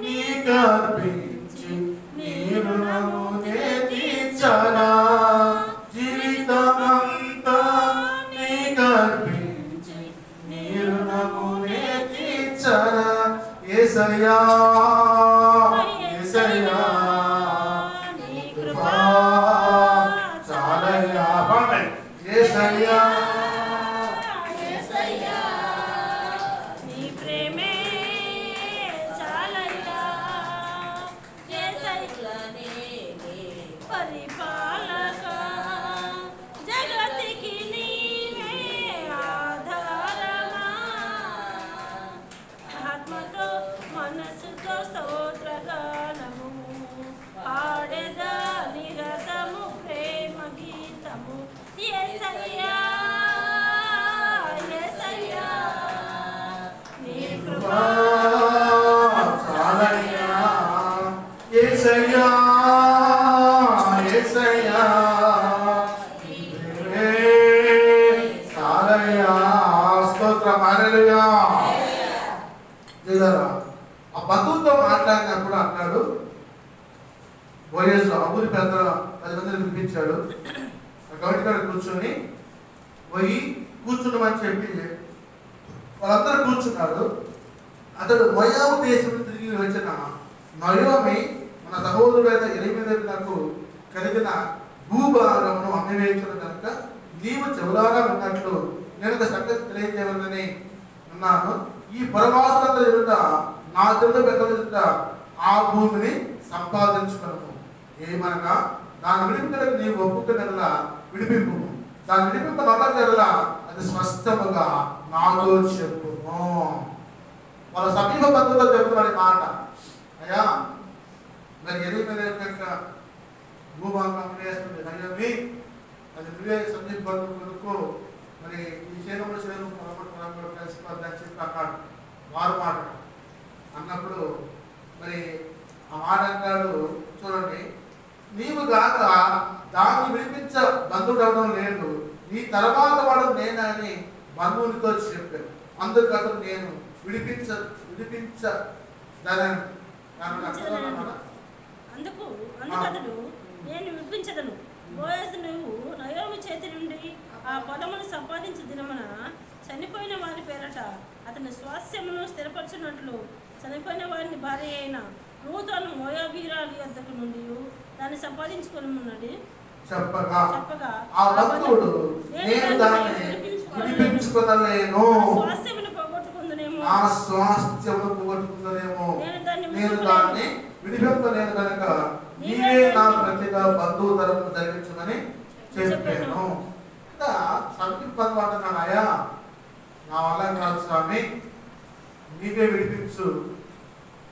నీకర్పించి నీ రుణమునే తీర్చగా జీవితమంతా నీకర్పించి నీ రుణమునే తీర్చగా యేసయ్యా యేసయ్యా నీ కృప చాలయ్యా యేసయ్యా ఆ బంధువుతో మాట్లాడినప్పుడు అన్నాడు బోయజు ఆ ఊరి పెద్ద 10 మందిని పిలిపించాడు. గౌడి కాడ కూర్చొని పోయి కూర్చున్నామని చెప్పి వాళ్ళందరూ కూర్చున్నారు. అతడు మోయాబు దేశం తిరిగి వచ్చిన నయోమి మన సహోదరుడైన ఎలీమెలెకు కలిగిన భూభాగమును అమ్మివేయించడం కనుక నీవు చెవులారా ఉన్నట్లు నేను ఒక సంగతి తెలియజేయాలని ఉన్నాను. ఈ పరవాసులందరి ఎదుట నా తెలుగు పెద్దల ఎదుట ఆ భూమిని సంపాదించుకున్నాము. ఏమనగా దాని విడిపించడానికి నీవు ఒప్పుకున్నట్లా విడిపింపు, దాని విడిపింపనలా అది స్పష్టముగా నాతో చెప్పుము. వాళ్ళ సమీప బంధువులతో చెప్తున్న మాట, అయ్యా మరి ఎలీమెలెకు భూభాగం వేస్తుంది నయోమి, అది నువ్వే సమీప బంధువులకు మరి ఈ చేనులో కలిసిపోద్దని చెప్పి అన్నాడు. వారు మాట అన్నప్పుడు మరి ఆ మాట అంటాడు, చూడండి నీవు కాక దాన్ని విడిపించ బంధువుడు అవడం లేదు, నీ తర్వాత వాడు నేనని బంధువునితో చెప్పాను. అందుకు అతను నేను విడిపించ నేను విడిపించదను. బోయజు నువ్వు నయోమి చేతి నుండి ఆ పొలమును సంపాదించే దినమున చనిపోయిన వారి పేరట అతని స్వాస్థ్యమును స్థిరపరచున్నట్లు చనిపోయిన వారిని భార్య అయిన రూతును మోయాబీరాలి వద్దకు నుండి దాన్ని సంపాదించుకున్నది చెప్పగా ఆ భక్తుడు నేను దాన్ని విడిపించుకొనలేను, స్వాస్థ్యమును పోగొట్టుకుందునేమో, నా స్వాస్థ్యమును పోగొట్టుకుందునేమో, నేను దాన్ని విడిపింపలేను కనుక నీవే నా ప్రతిగా బంధువు తరపు జరిగించమని చెప్పాను. ఇంకా సమీపంగా అంటున్నానయ్యా, నా వల్ల కాదు స్వామి, నీవే విడిపించు.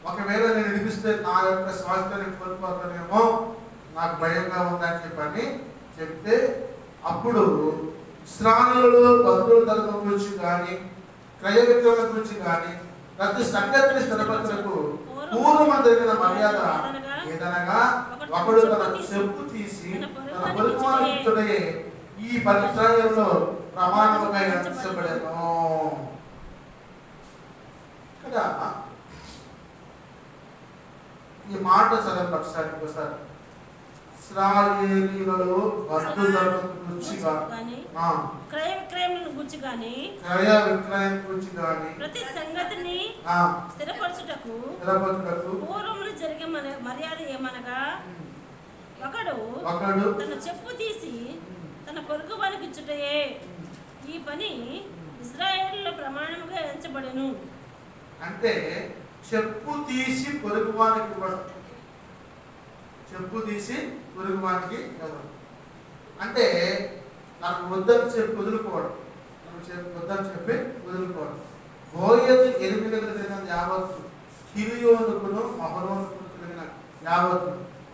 ఒకవేళ నేను విడిపిస్తే నా యొక్క స్వాస్థ్యాన్ని కోల్పోతానేమో, నాకు భయంగా ఉందని చెప్పని చెప్తే అప్పుడు ఇశ్రాయేలు బంధువుల తరపు గురించి కానీ క్రయ విక్రయాల గురించి కానీ ప్రతి సంగతిని స్థిరపరచకు పూర్వం జరిగిన మర్యాద ఏదనగా ఒకడు తన చెప్పు తీసి తన పొరుగువానికి ఇచ్చుటయే ఈ 10 ఇశ్రాయేలులో ప్రమాణముగా ఎంచబడెను. ఇక్కడ ఈ మాట చదవండి ఒకసారి. ఇశ్రాయేలీయులలో వర్ధులను గురించి క్రయ విక్రయములను గురించి గాని ప్రతి సంగతిని స్థిరపరచుటకు పూర్వములు జరిగే మర్యాద ఏమనగా ఒకడు తన చెప్పు తీసి తన పొరుగు వానికి ఇచ్చుటయే ఈ పని ఇశ్రాయేలులో ప్రమాణముగా ఎంచబడెను. అంటే చెప్పు తీసి పొరుగువానికి ఇవ్వడం, చెప్పు తీసి పొరుగువానికి ఇవ్వడం అంటే నాకు వద్దని చెప్పి వదులుకోవడం, వద్దని చెప్పి వదులుకోవడం. బోయజు 8 కలిగిన యావత్తు, కిలియోనుకును మహరోనుకును కలిగిన యావత్తు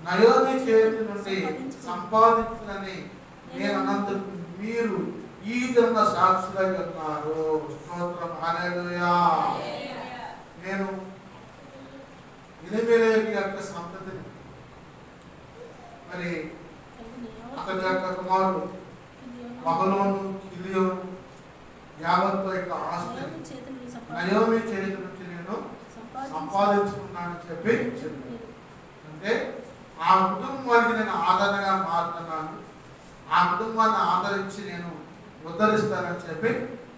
నయోమి చేతి నుండి సంపాదించునని నేను అన్నందుకు మీరు ఈ విధంగా సాక్షులై ఉన్నారు. స్తోత్రం, హల్లెలూయా. నేను ఎలిమెలెకు యొక్క సంతతిని, మరి అతని యొక్క కుమారుడు మహలోను, కిలియోను యావత్తు యొక్క ఆస్తి నయోమి చేతి నుంచి నేను సంపాదించుకున్నానని చెప్పి చెప్పాను. అంటే ఆ కుటుంబానికి నేను ఆదరణగా మారుతున్నాను, ఆ కుటుంబాన్ని ఆదరించి నేను ఉద్ధరిస్తానని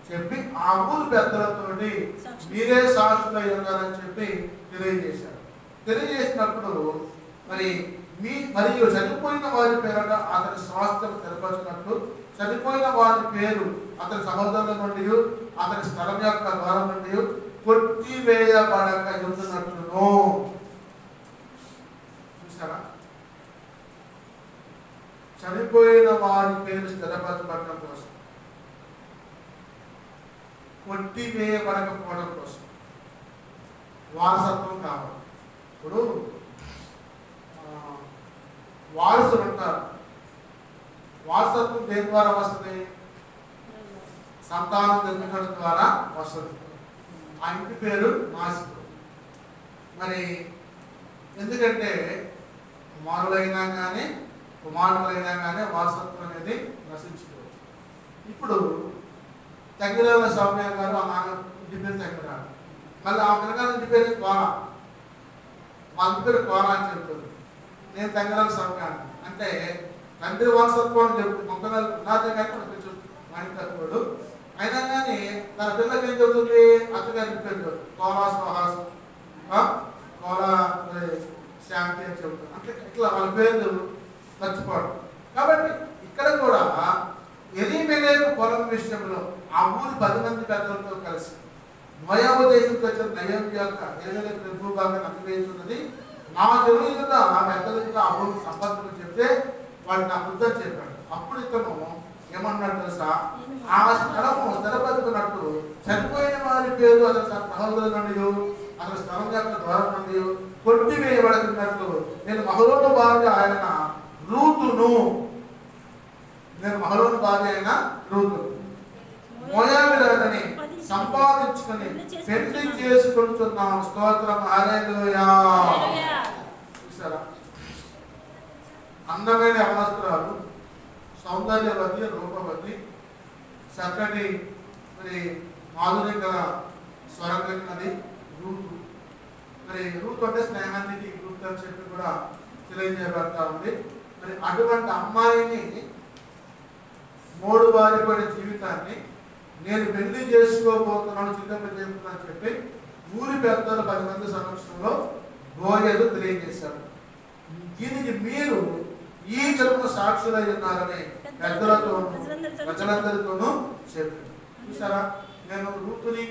చెప్పి ఆ ఊరు పెద్దలతోటి మీరే సాక్షులై ఉండాలని చెప్పి తెలియజేశారు. తెలియజేసినప్పుడు మరియు చనిపోయిన వారి పేరట అతని స్వాస్థ్యం తెలపచ్చినట్లు, చనిపోయిన వారి పేరు అతని సహోదరుల నుండి అతని స్థలం యొక్క ద్వారం నుండి కొట్టివేయబడక ఉంటున్నట్లును. చూసారా, చనిపోయిన వారి పేరు స్థిరపరచబడటం కోసం, కొట్టివేయబడకపోవడం కోసం వారసత్వం కావాలి. ఇప్పుడు వారసులు ఉంటారు. వారసత్వం దేని ద్వారా వస్తుంది? సంతానం జన్మించడం ద్వారా వస్తుంది. ఆ ఇంటి పేరు నాశనం. మరి ఎందుకంటే కుమారులైనా కానీ కుమారులైనా కానీ వారసత్వం అనేది నశించుకోవచ్చు. ఇప్పుడు తగ్గిరాల సౌమ్య గారు ఆ నాన్న ఇంటి పేరు తగ్గిరాడు, మళ్ళీ ఆ పిల్లగారి ఇంటి పేరు కోన, మా ఇంటి పేరు కోన అని చెప్తుంది. నేను తగ్గిరాల సౌమ్య అంటే తండ్రి వారసత్వం అని చెప్తుంది. మొక్కలు నాదే కానీ కొంచెం మణి తక్కువడు అయినా కానీ తన పిల్లలకి ఏం చెబుతుంది? అత్తగారి ఇంటి పేరు కోలా సుహాస్, కోలా శాంతి అని చెబుతుంది. అంటే ఇట్లా వాళ్ళ పేర్లు మర్చిపోవడం. కాబట్టి ఇక్కడ కూడా ఎలీమెలెకు పొలం విషయంలో ఆ ఊరి 10 మంది పెద్దలతో కలిసి మోయాబు దేశంతో వచ్చిన నయోమి యొక్క ఎలీమెలెకు భూభాగం అతివేస్తున్నది నా జనుల పెద్దలతో ఆ ఊరికి సంపత్తులు చెప్తే వాడు నా వృద్ధని చెప్పాడు. అప్పుడు ఇతను ఏమన్నాడు తెలుసా? ఆ స్థలము స్థిరపరుచుకున్నట్టు చనిపోయిన వారి పేరు అతని సహోదరుల నుండి అతని స్థలం యొక్క ద్వారం నుండి కొట్టివేయబడుతున్నట్లు నేను మహలోను భార్య అయిన రూతును మోయాబీయులని సంపాదించుకొని పెళ్లి చేసుకుంటున్నాం. స్తోత్రం, హల్లెలూయా. చూసారా, అందమైన యవనస్తురాలు, సౌందర్యవతి, రూపవతి, చక్కటి మాధుర్యం గల స్వరం కలిగినది రూతు. రూతు అంటే స్నేహానికి రూతు అని చెప్పి కూడా తెలియజేయబడతా ఉంది. అటువంటి అమ్మాయిని 3 బారిపడిన జీవితాన్ని నేను పెళ్లి చేసుకోబోతున్నాను, సిద్ధపడిపోతున్నాను చెప్పి ఊరి పెద్దలు 10 మంది సమక్షంలో బోయలు తెలియజేశారు. దీనికి మీరు ఈ జన్మ సాక్షులై ఉన్నారని ప్రజలందరితోనూ చెప్పారు. చూసారా, నేను రూతుని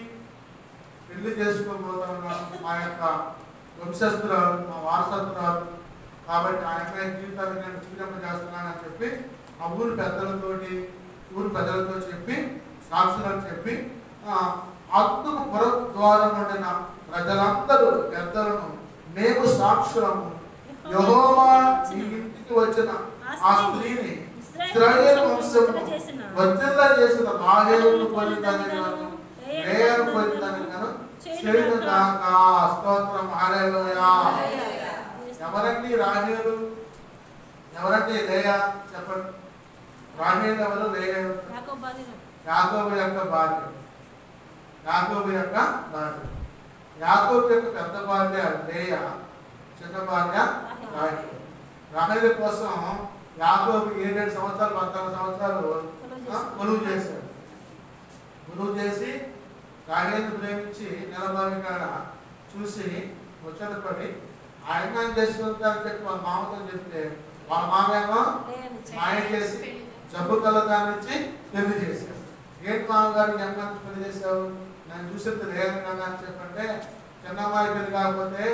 పెళ్లి చేసుకోబోతున్నాను, మా యొక్క వంశస్థురాలు, మా వారసత్తురాలు, కాబట్టి ఆ అమ్మాయి జీవితాన్ని నేను సిద్ధపడిస్తున్నానని చెప్పి ఆ ఊరి పెద్దలతో చెప్పి సాక్షులను చెప్పి అందుకు పుర ద్వారం ఉండిన ప్రజలందరూ పెద్దలను మేము సాక్షులము, యెహోవా ఈ ఇంటికి వచ్చిన ఆ స్త్రీని ఇశ్రాయేలు వంశము వర్ధిల్ల చేసిన రాహేలును పొందిందని లేయను పొందిందని చేయునుగాక. స్తోత్రం, హల్లెలూయా. ఎవరండి రాహేలు? ఎవరంటే లేయా చెప్పండి. రాహేలు ఎవరు? లేయా ఎవరు? యాకోబు యొక్క భార్య. యాకోబు యొక్క భార్య. యాకోబు యొక్క పెద్ద భార్య లేయా, చిన్న భార్య రాహేలు. రాహేలు కోసం యాకోబు 7 సంవత్సరాలు 14 సంవత్సరాలు కొలువు చేశాడు. కొలువు చేసి రాహేలును ప్రేమించి నిలబడి కాడ చూసి ముచ్చటపడి ఆయన చేసుకుంటారని చెప్పి వాళ్ళ మామతో చెప్తే వాళ్ళ మామేమో మాయ చేసి జబ్బు కలదాన్ని ఇచ్చి పెళ్లి చేశాడు. ఏంటి మామగారు ఎంతమంది పెళ్లి చేశావు? నేను చూసింది లేదు కదా అని చెప్పంటే చిన్నమ్మాయి పెళ్లి కాకపోతే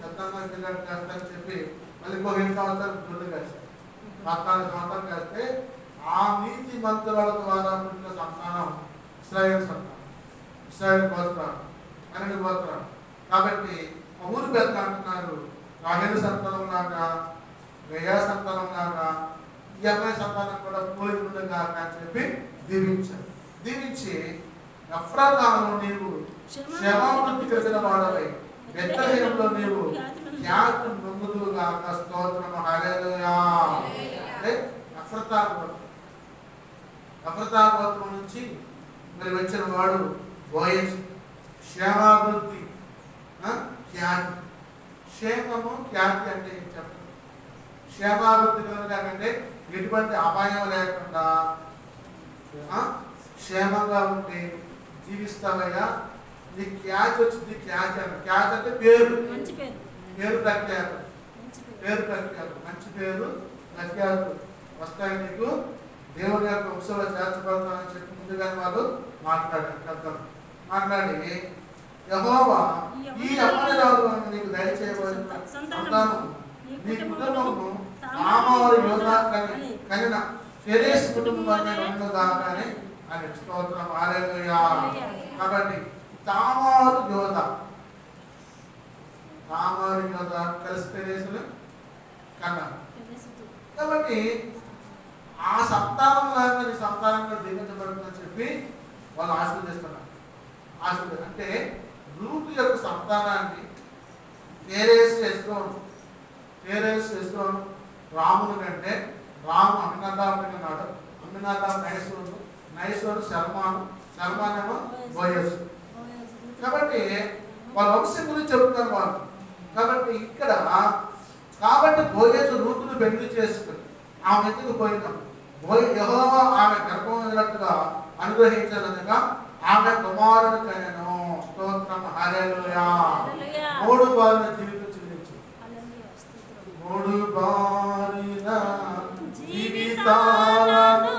పెద్దమ్మాయి పెళ్లి చేస్తానని చెప్పి మళ్ళీ 7 సంవత్సరాలు పెళ్లి కాశారు. 14 సంవత్సరాలు కాస్తే ఆ నీతి మంత్రుల ద్వారా పుట్టిన సంతానం ఇశ్రాయేలు సంతానం, ఇశ్రాయేలు గోత్రాలు, 12 గోత్రాలు. కాబట్టి ఊరు పెద్ద అంటున్నారు రాహేలు సంతానం లాగా, లేయా సంతానం లాగా ఈ అమ్మాయి సంతానం కూడా పోలికుండా కాక అని చెప్పి దీవించారు. దీవించి ఎఫ్రాతాలో నీవు క్షమావృత్తి కలిగిన వాడవై బెత్లెహేములో నీవు ఖ్యాతి నొందుదువు గాక. స్తోత్రము హల్లెలూయా. అంటే ఎఫ్రాతా గోత్రం నుంచి మరి వచ్చిన వాడు బోయజు. క్షేమాభివృద్ధి, ఖ్యాతి. క్షేమము ఖ్యాతి అంటే చెప్పండి. క్షేమాభివృద్ధి కలగాలంటే ఎటువంటి అపాయం లేకుండా క్షేమంగా ఉండి జీవిస్తావయ్యా. నీ ఖ్యాతి వచ్చింది. ఖ్యాతి అంటే ఖ్యాతి అంటే పేరు, పేరు ప్రఖ్యాతి, పేరు ప్రఖ్యాతి, మంచి పేరు ప్రఖ్యాతులు వస్తాయి నీకు. దేవుని యొక్క వంశంలో చేర్చబడతానని చెప్పి ముందుగానే వాళ్ళు మాట్లాడారు. పెద్దలు మాట్లాడి యెహోవా ఈ అమ్మని రాజులను నీకు దయచేయబడిన సంతానం నీ కుటుంబము తామారు యోధ కనిన ఫెరేస్ కుటుంబాన్ని ఉండగానే అని. స్తోత్రం హల్లెలూయా. కాబట్టి తామారు యోధ కలిసి ఫెరేసులు కన్నారు. కాబట్టి ఆ సంతానం లాగా నీ సంతానంగా దీవించబడుతుందని చెప్పి వాళ్ళు ఆశీర్వదిస్తున్నారు. అంటే రూతు యొక్క సంతానాన్ని ఫేరేసు ఎస్రోను రాముని కంటే రాము అమ్మినాదాబు కన్నాడు. అమ్మినాదాబు నైసోను సల్మాన్ ఏమో బోయజు. కాబట్టి వాళ్ళ వంశం గురించి చెప్తున్నారు వాళ్ళు. కాబట్టి ఇక్కడ బోయజు రూతును పెళ్లి చేసుకుని ఆమె ఎందుకు పోయినాం యెహోవా ఆమె గర్భం వెళ్ళట్టుగా అనుగ్రహించాలనగా ఆమె కుమారుడు కనెను. స్తోత్రం హల్లెలూయా. 3 బారిన జీవితం జీవించు. 3 బారిన జీవితాలను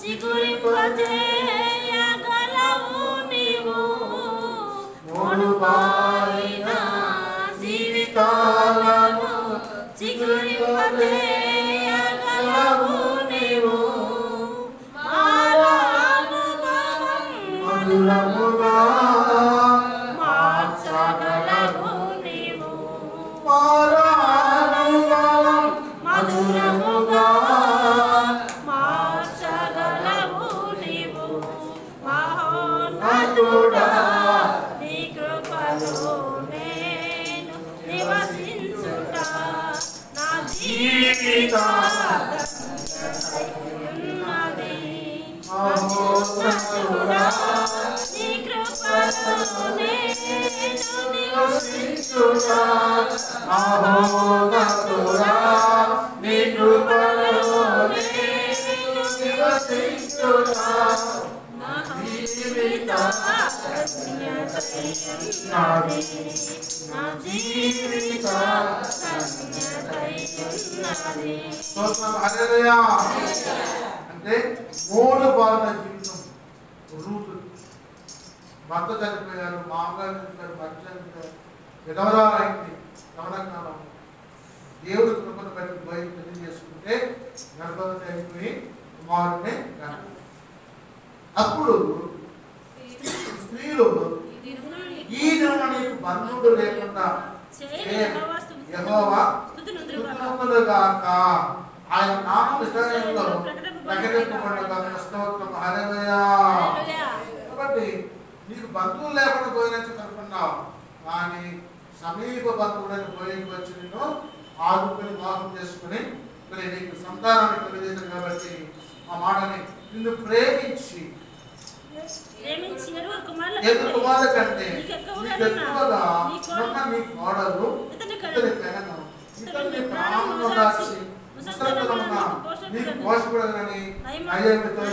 చిగురింపజేయగలవు నీవు. 3 బారిన జీవితాలను చిగురింపజేయగలవు నీవు. మధురముగా మార్చగలవు నీవు. మధురముగా మార్చగలవు నీవు. మహోన్నతుడా నీ కృపలో నేను నివసించుట నా జీవితమున్నది. మహోన్నతుడా నీ కృపలో నేను నివసించుట. మహోన్నతుడా నీ కృపలో నేను నివసించుట. నా జీవిత ధన్యతయున్నది. నా జీవిత ధన్యతయున్నది. స్తోత్రం హల్లెలూయా. అంటే 3 బారిన జీవితం రూతు. భర్త చనిపోయారు, మామగారు చనిపోయారు, భర్త చనిపోయారు, విధవరాలైంది. యవనకాలం దేవుడు కృపను బట్టి పోయి పెళ్లి చేసుకుంటే గర్భవతి అయిపోయి కుమారుడిని కన్నారు. అప్పుడు స్త్రీలు ఈ దినమున నీకు బంధువుడు లేకుండా యెహోవా స్తుతింతురుగాక. ఆయన నామం ఇశ్రాయేలులో ప్రకటింపబడుగాక. స్తోత్రం హల్లెలూయా. కాబట్టి నీకు బంధువులు లేకుండా పోయినట్టు కనుక్కున్నావు, కానీ సమీప బంధువులను పోయికి వచ్చి నిన్ను ఆదుకుని మోసం చేసుకుని మరి నీకు సంతానాన్ని కలిగజేశాను కాబట్టి ఆ మాటని నిన్ను ప్రేమించి ఎదురు కుమారుల కంటే నీకు ఎక్కువగా ఉన్న నీ కోడలు ఇతని పెనను ఇతని ప్రాణమును దాచి ముసలితనమున నీకు పోషకుడనని నయోమితో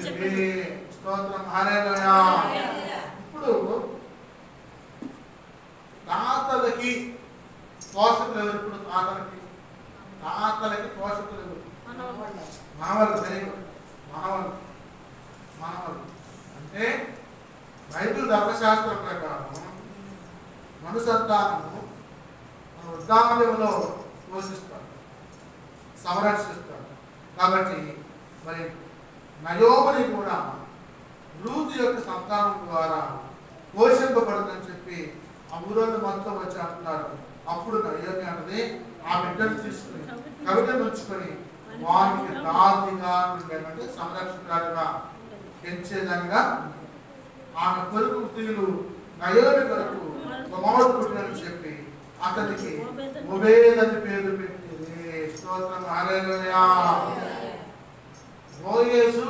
చెప్పింది. స్తోత్రం హల్లెలూయా. ఇప్పుడు తాతలకి పోషకులు ఎవరు? ఇప్పుడు తాతలకి పోషకులు ఎవరు? మనవలు. మనవలు మనవలు అంటే బైబిల్ ధర్మశాస్త్రం ప్రకారం మనుసంతానము వృద్ధాప్యంలో పోషిస్తాడు, సంరక్షిస్తాడు. కాబట్టి మరి నయోమిని కూడా రూతు యొక్క సంతానం ద్వారా పోషింపబడుతుందని చెప్పి ఆ ఊరోళ్ళు మొత్తం వచ్చి అంటున్నారు. అప్పుడు నయోమి అన్నది ఆ బిడ్డను తీసుకుని కవితను ఉంచుకొని వారికి దాదిగా ఉండేదంటే సంరక్షకురాలుగా పెంచేదానిగా ఆమె కొరకు స్త్రీలు నయోమి కొరకు కుమారుడు పుట్టినని చెప్పి అతనికి ఒబేద్ అని పేరు పెట్టింది. స్తోత్రం హల్లెలూయా. బోయేజు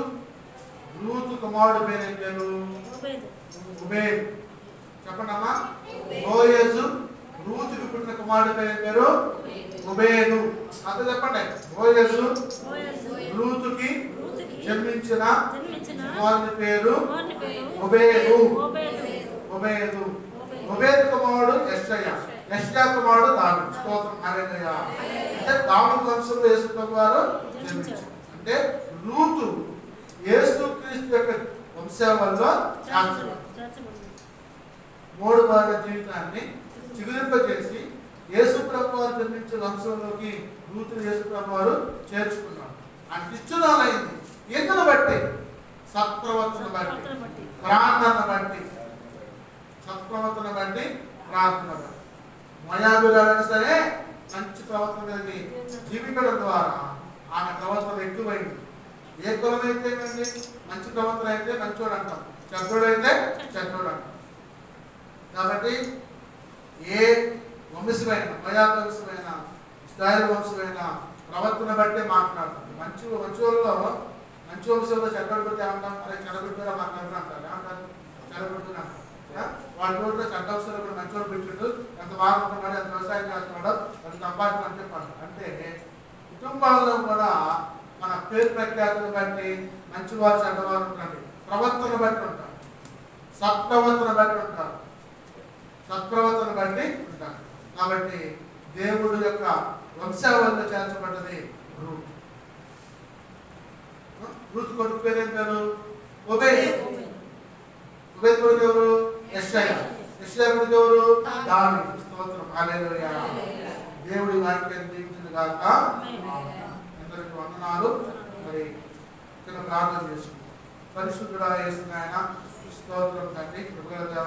రూతు కుమారుడు పేరు ఏం పేరు? ఒబేద్. చెప్పండి అమ్మా. బోయేజు రూతుకి పుట్టిన కుమారుడు పేరు ఏం పేరు? ఒబేదు. అంత చెప్పండి. బోయేజు రూతుకి జన్మించిన కుమారుని పేరు ఒబేదు. ఒబేదు. ఒబేదు కుమారుడు యెషయా. యెషయా కుమారుడు దావీదు. స్తోత్రం హల్లెలూయా. అంటే దావీదు వంశంలో యేసుప్రభు వారు జన్మించారు. అంటే రూతు యేసుక్రీస్తు యొక్క వంశావళిలో చేర్చబడింది. 3 వార జీవితాన్ని చిగురింపజేసి యేసుప్రభు వారు జన్మించే వంశంలోకి రూతుని యేసుప్రభు వారు చేర్చుకున్నారు. ఆయన ఇచ్చుదలైంది. ఎందును బట్టి? సత్ప్రవర్తన బట్టి, ప్రార్థన బట్టి. సత్ప్రవర్తన బట్టి, ప్రార్థన బట్టి. మోయాబీయులైనా సరే మంచి ప్రవర్తన కలిగి జీవించడం ద్వారా ఆమె ప్రవర్తన ఎక్కువైంది. ఏ కులం అయితే మంచి ప్రవర్తన అయితే మంచోడు అంటాం, చెడ్డోడైతే చెడ్డోడు అంటాం. కాబట్టి ఏ వంశమైన, మోయాబు వంశమైన, ఇశ్రాయేలు వంశమైన ప్రవర్తన బట్టే మాట్లాడతాం. మంచి వంశంలో మంచి వంశంలో చెడ్డబడితే ఏమంటాం? అరే చెడబెట్టారా మాట్లాడుతూ అంటారు. ఏమంటారు? చెడబెడుతున్నా అంటారు. వాళ్ళ రోజుల్లో చెడ్డ వంశంలో కూడా మంచి వాళ్ళు పెట్టిండు, ఎంత బాగా ఉంటున్నాడు, ఎంత వ్యవసాయం చేస్తున్నాడో అది సంపాదన అని చెప్పాడు. అంటే కుటుంబాల్లో కూడా మన పేరు ప్రఖ్యాతులను బట్టి మంచివారు చెడ్డవారు ఉంటారు. ప్రవర్తన బట్టి ఉంటారు, సత్ప్రవర్తన బట్టి ఉంటారు, సత్ప్రవర్తన బట్టి ఉంటారు. కాబట్టి దేవుడు యొక్క వంశావళిలో చేర్చబడ్డది రూతు. రూతు కొడుకు పేరు ఏం పేరు? ఒబేద్. ఒబేద్ కొడుకు ఎవరు? యెషయా. యెషయా కొడుకు ఎవరు? దావీదు. స్తోత్రం హల్లెలూయా. దేవుడి వాక్యాన్ని దీవించును గాక. అందరికీ వందనాలు. మరి ఇక్కడ ప్రార్థన చేసుకుంటాం. పరిశుద్ధుడా యేసు నాయన స్తోత్రం తండ్రి. కృపగల దేవా